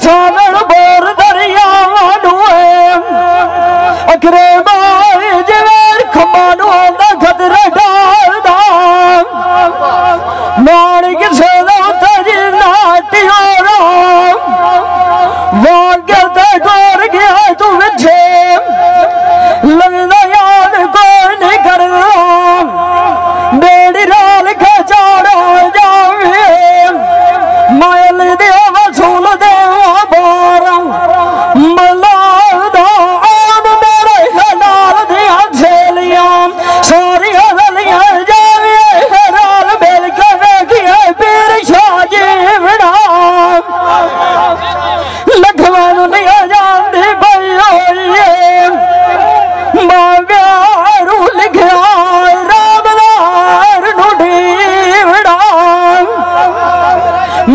छावण bore दरिया अखरे माए जवेर खमानो दा खतरे डालदा नाड़ किसे दा तजी नाटियो वागे ते डोर गया तू विछे लगदा याद कोई नहीं करदा बेड़ी राल के चाड़ा जावे मायल दे वसूल दे बार मलादा आम मेरे खलाल दिया झेलियां सारी गलियां जावे हराल मिल के वेखिए पीर शाह जीवड़ा लखवान नहीं जानती पई होई माव्यारू लिखिया रामदार नु ढीवड़ा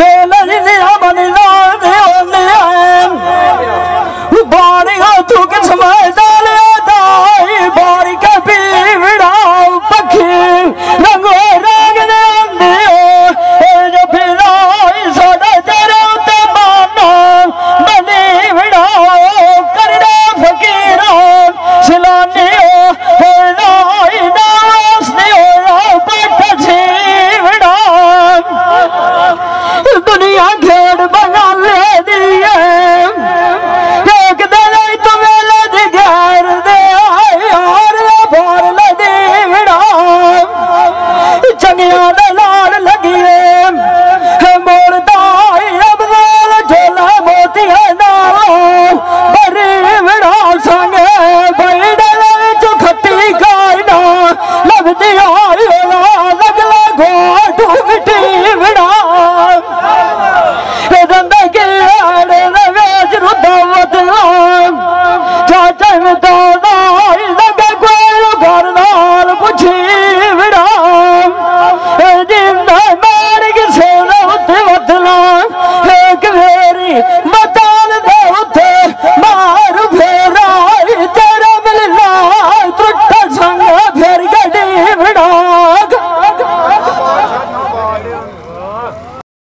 मेला जिया बनना दे बारी तू किस मैदान दाई बारी के पीवड़ा पखी रंगो रंग दे आंदे जो फिराई साडे तेरे उत्ते माना बनी विड़ा करना फकीरा सिलानी नाई नासनी पट छीवड़ा दुनिया खेड़ बना ले दिए एक दिन तू मेले दी गैर दे यार बार ले दीवड़ा चंगिया दे लाल लगिए मोड़दा अब बोल झोला मोतिया ना बरी विड़ा संगे बैडे चो खट्टी खाना लगदी आई लगला घोटू मिट्टी विड़ा दंद के आड़े वेच रुदावत चाचा में